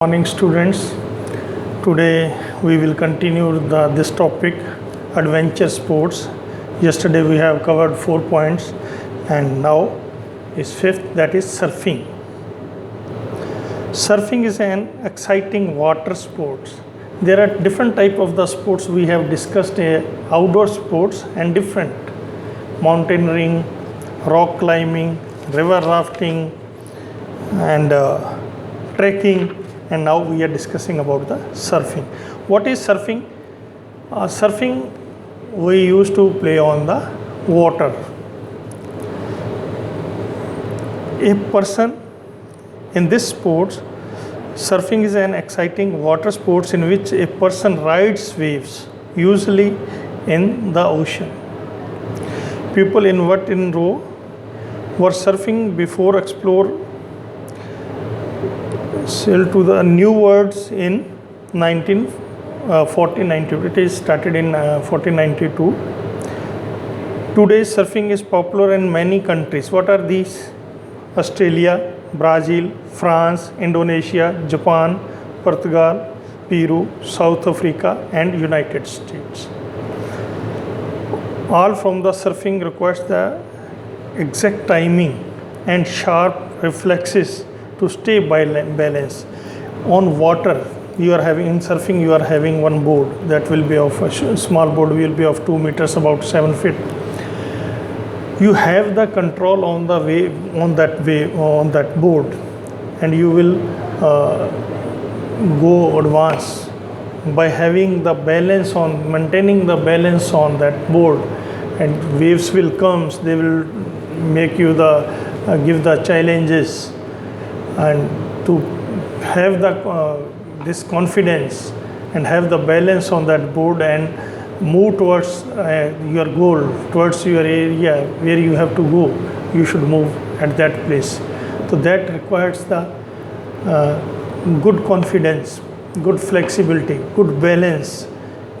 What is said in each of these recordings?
Morning students. Today we will continue this topic, adventure sports. Yesterday we have covered 4 points and now is fifth, that is surfing. Surfing is an exciting water sports. There are different type of the sports we have discussed, outdoor sports and different mountaineering, rock climbing, river rafting and trekking, and now we are discussing about the surfing. What is surfing? Surfing we used to play on the water. A person in this sports, surfing is an exciting water sports in which a person rides waves, usually in the ocean. People in what in row were surfing before explore sail to the new worlds in 1492. It is started in 1492. Today surfing is popular in many countries. What are these? Australia, Brazil, France, Indonesia, Japan, Portugal, Peru, South Africa and United States. All from the surfing requires the exact timing and sharp reflexes to stay balance on water. You are having in surfing, you are having one board that will be of a small board will be of 2 meters, about 7 feet. You have the control on the wave on that board, and you will go advance by having the balance on, maintaining the balance on that board, and waves will comes. They will make you the give the challenges, and to have the this confidence and have the balance on that board and move towards your goal, towards your area where you have to go. You should move at that place. So that requires the good confidence, good flexibility, good balance,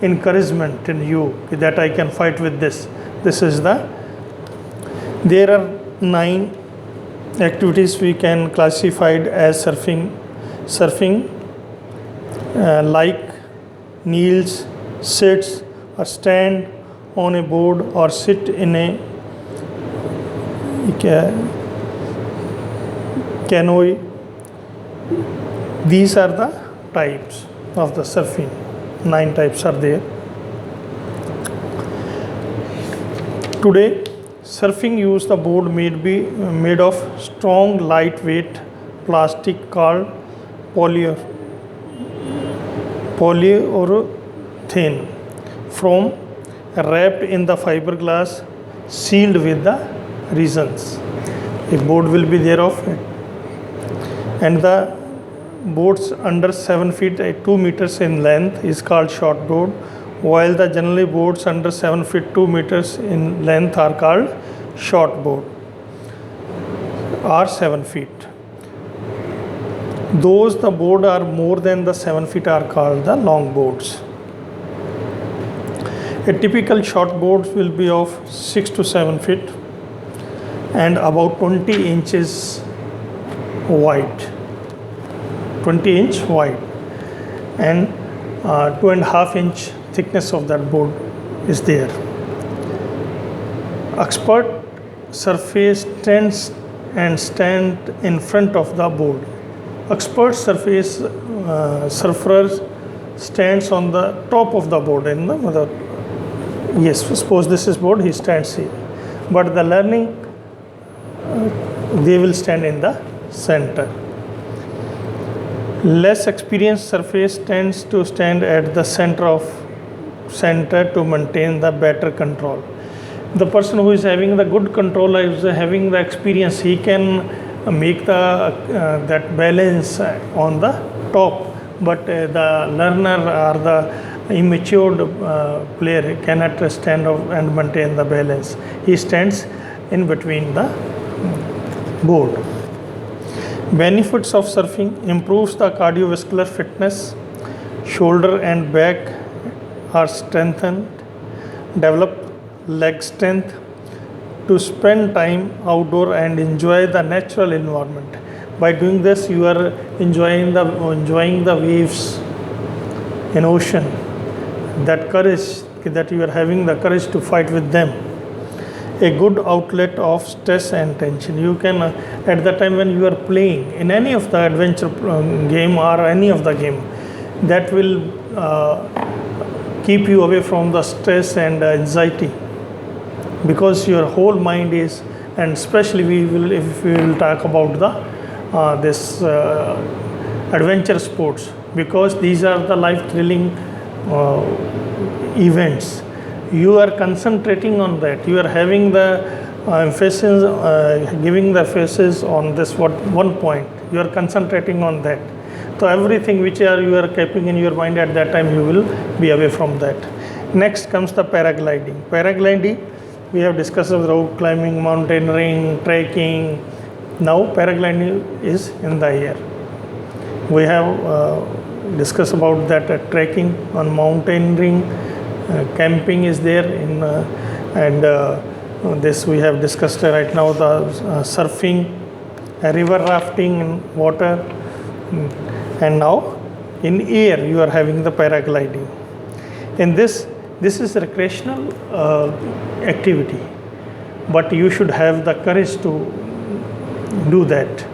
encouragement in you that I can fight with this. This is there are 9 activities we can classified as surfing. Like kneels, sits or stand on a board or sit in a canoe. These are the types of the surfing. 9 types are there. Today surfing use the board made of strong lightweight plastic called polyurethane from wrapped in the fiberglass, sealed with the resins. A board will be there of it, and the boards under 7 feet 2 meters in length is called short board, while the generally boards under 7 feet 2 meters in length are called short board or 7 feet. Those the board are more than the 7 feet are called the long boards. A typical short board will be of 6 to 7 feet and about 20 inches wide, 20 inch wide, and 2.5 inch thickness of that board is there. Expert surface stand in front of the board. Expert surfers stands on the top of the board in the yes, suppose this is board, he stands here, but the learning they will stand in the center. Less experienced surface tends to stand at the center to maintain the better control. The person who is having the good control is having the experience. He can make the that balance on the top, but the learner or the immature player cannot stand up and maintain the balance. He stands in between the board. Benefits of surfing: improves the cardiovascular fitness, shoulder and back are strengthened, develop leg strength, to spend time outdoor and enjoy the natural environment. By doing this, you are enjoying the waves in ocean. That courage, that you are having the courage to fight with them. A good outlet of stress and tension. You can, at the time when you are playing in any of the adventure game or any of the game, that will keep you away from the stress and anxiety, because your whole mind is, and especially if we will talk about the this adventure sports, because these are the life thrilling events. You are concentrating on that, you are having the emphasis, giving the emphasis on this one point, you are concentrating on that. So everything which you are keeping in your mind at that time, you will be away from that. Next comes the paragliding. Paragliding, we have discussed rock climbing, mountaineering, trekking. Now paragliding is in the air. We have discussed about that trekking, on mountaineering, camping is there in, and this we have discussed right now, the surfing, river rafting in water, and now in air you are having the paragliding. In this is recreational activity, but you should have the courage to do that.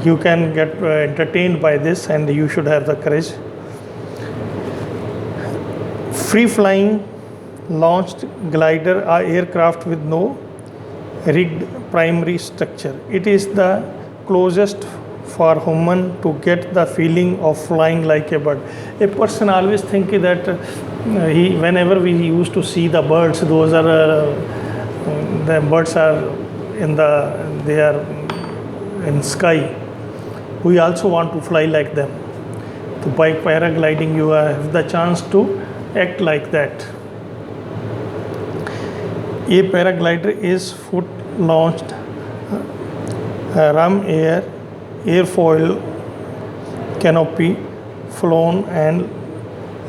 You can get entertained by this, and you should have the courage. Free flying, launched glider or aircraft with no rigged primary structure. It is the closest for human to get the feeling of flying like a bird. A person always think that whenever we used to see the birds, those are the birds are they are in sky. We also want to fly like them. So by paragliding, you have the chance to act like that. A paraglider is foot launched, ram air, airfoil canopy, flown and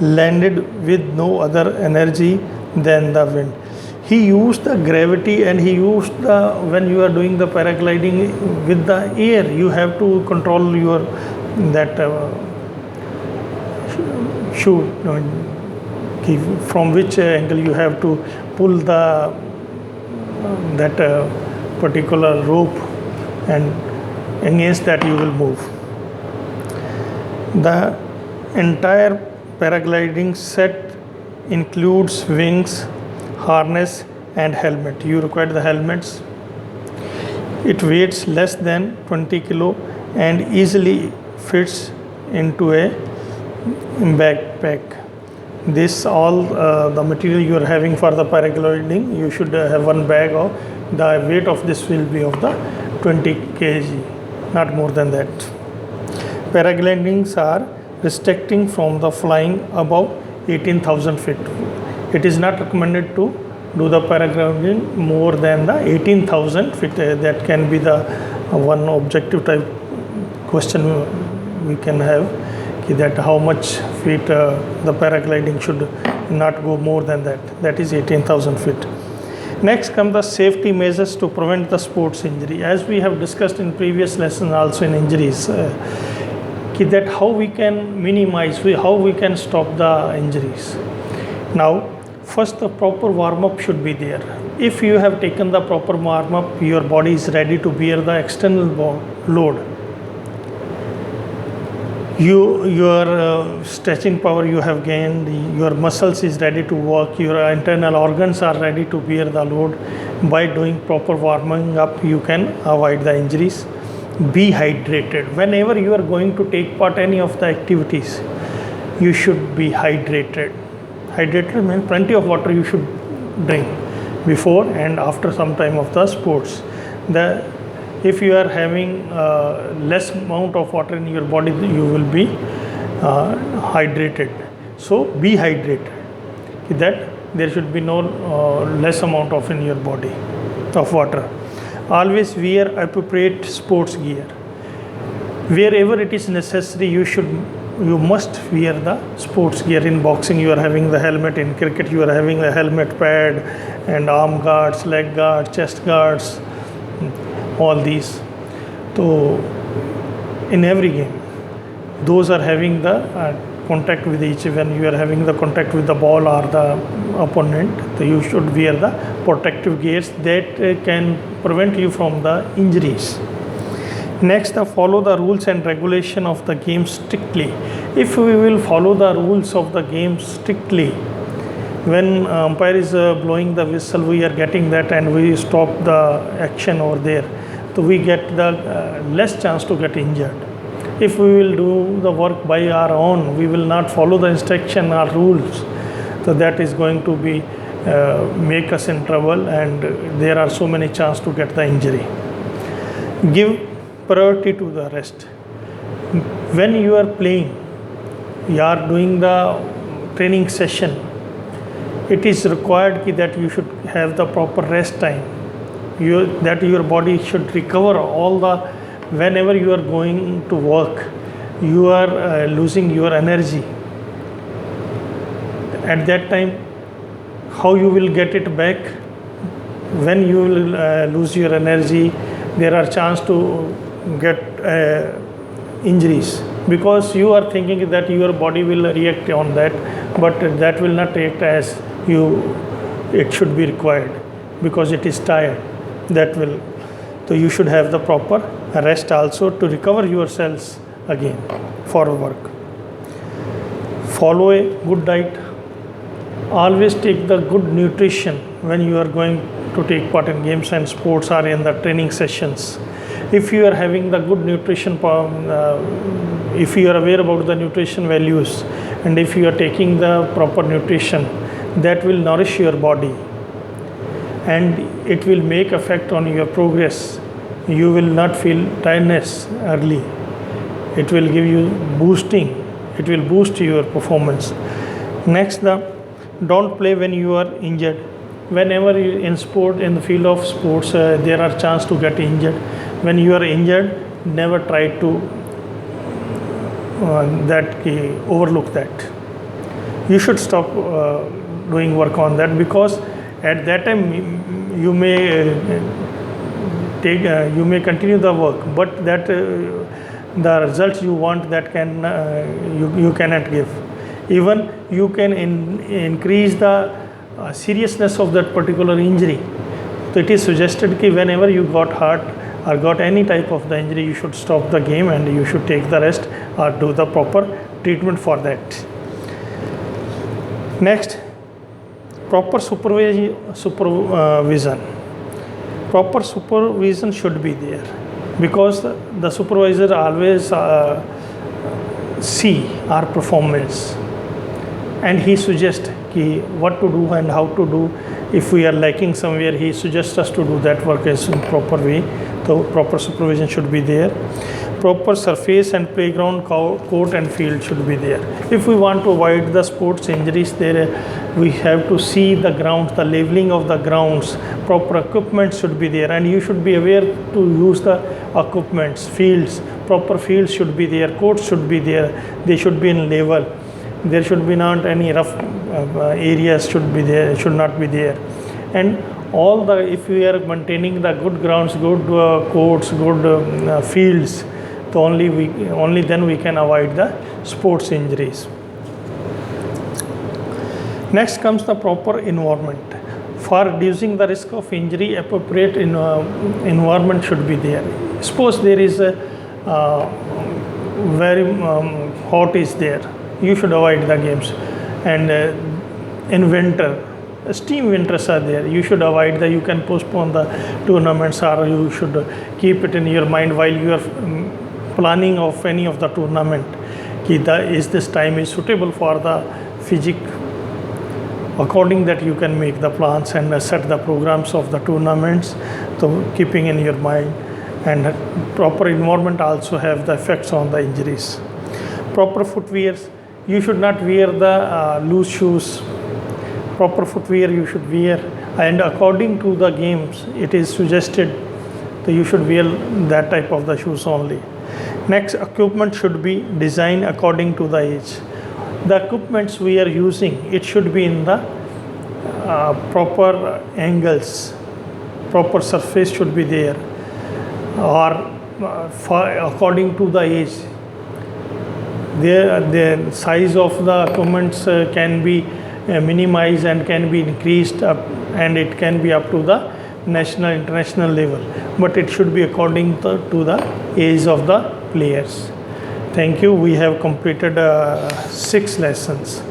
landed with no other energy than the wind. He used the gravity, and he used the, when you are doing the paragliding with the air, you have to control your that chute, from which angle you have to pull the that particular rope, and against that you will move. The entire paragliding set includes wings, harness and helmet. You require the helmets. It weighs less than 20 kilo and easily fits into a backpack. This all the material you are having for the paragliding, you should have one bag of, the weight of this will be of the 20 kg, not more than that. Paraglidings are restricting from the flying above 18,000 feet. It is not recommended to do the paragliding more than the 18,000 feet. That can be the one objective type question we can have, that how much feet the paragliding should not go more than that. That is 18,000 feet. Next come the safety measures to prevent the sports injury. As we have discussed in previous lesson also in injuries, that how we can minimize, how we can stop the injuries. Now, first the proper warm-up should be there. If you have taken the proper warm-up, your body is ready to bear the external load. Your stretching power you have gained, your muscles is ready to work, your internal organs are ready to bear the load. By doing proper warming up, you can avoid the injuries. Be hydrated. Whenever you are going to take part any of the activities, you should be hydrated. Hydrated means plenty of water you should drink before and after some time of the sports. If you are having less amount of water in your body, you will be hydrated. So be hydrated. That there should be no less amount of in your body of water. Always wear appropriate sports gear. Wherever it is necessary, you must wear the sports gear. In boxing, you are having the helmet. In cricket, you are having the helmet pad and arm guards, leg guards, chest guards, all these. So in every game. Those are having the contact with each. When you are having the contact with the ball or the opponent, so you should wear the protective gears that can prevent you from the injuries. Next, follow the rules and regulation of the game strictly. If we will follow the rules of the game strictly, when umpire is blowing the whistle, we are getting that and we stop the action over there, so we get the less chance to get injured. If we will do the work by our own, we will not follow the instruction or rules, so that is going to be make us in trouble, and there are so many chances to get the injury. Give priority to the rest. When you are playing, you are doing the training session, it is required that you should have the proper rest time. That your body should recover all the, whenever you are going to work, you are losing your energy. At that time, how you will get it back? When you will lose your energy, there are chance to get injuries, because you are thinking that your body will react on that, but that will not react as it should be required, because it is tired. That will, so you should have the proper rest also to recover yourselves again for work. Follow a good diet. Always take the good nutrition when you are going to take part in games and sports or in the training sessions. If you are having the good nutrition, if you are aware about the nutrition values, and if you are taking the proper nutrition, that will nourish your body and it will make effect on your progress. You will not feel tiredness early. It will give you boosting. It will boost your performance. Next, don't play when you are injured. Whenever you in sport, in the field of sports, there are chance to get injured. When you are injured, never try to overlook that. You should stop doing work on that, because at that time you may you may continue the work, but that the results you want, that can you cannot give. Even you can increase the seriousness of that particular injury. So it is suggested that whenever you got hurt or got any type of the injury, you should stop the game and you should take the rest or do the proper treatment for that. Next, proper supervision. Proper supervision should be there, because the supervisor always see our performance and he suggests what to do and how to do. If we are lacking somewhere, he suggests us to do that work in proper way. So proper supervision should be there. Proper surface and playground, court and field should be there. If we want to avoid the sports injuries, there we have to see the grounds, the leveling of the grounds. Proper equipment should be there, and you should be aware to use the equipments. Fields, proper fields should be there. Courts should be there. They should be in level. There should be not any rough areas should be there, should not be there. And all the, if we are maintaining the good grounds, good courts, good fields, so only then we can avoid the sports injuries. Next comes the proper environment. For reducing the risk of injury, appropriate environment should be there. Suppose there is a very hot is there, you should avoid the games. And in winter, steam winters are there, you should avoid you can postpone the tournaments, or you should keep it in your mind while you are planning of any of the tournament, is this time is suitable for the physique. According that you can make the plans and set the programs of the tournaments, so keeping in your mind. And proper environment also have the effects on the injuries. Proper footwear, you should not wear the loose shoes. Proper footwear you should wear, and according to the games it is suggested that you should wear that type of the shoes only. Next, equipment should be designed according to the age. The equipments we are using, it should be in the proper angles, proper surface should be there, or according to the age. The size of the equipments can be minimized and can be increased up, and it can be up to the national international level, but it should be according to the age of the players. Thank you. We have completed 6 lessons,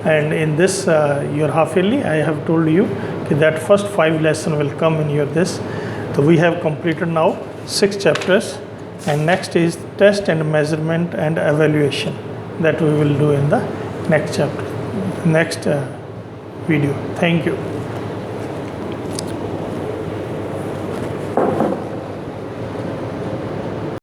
and in this your half yearly I have told you that first 5 lesson will come in your this. So we have completed now 6 chapters, and next is test and measurement and evaluation, that we will do in the next chapter, next video. Thank you.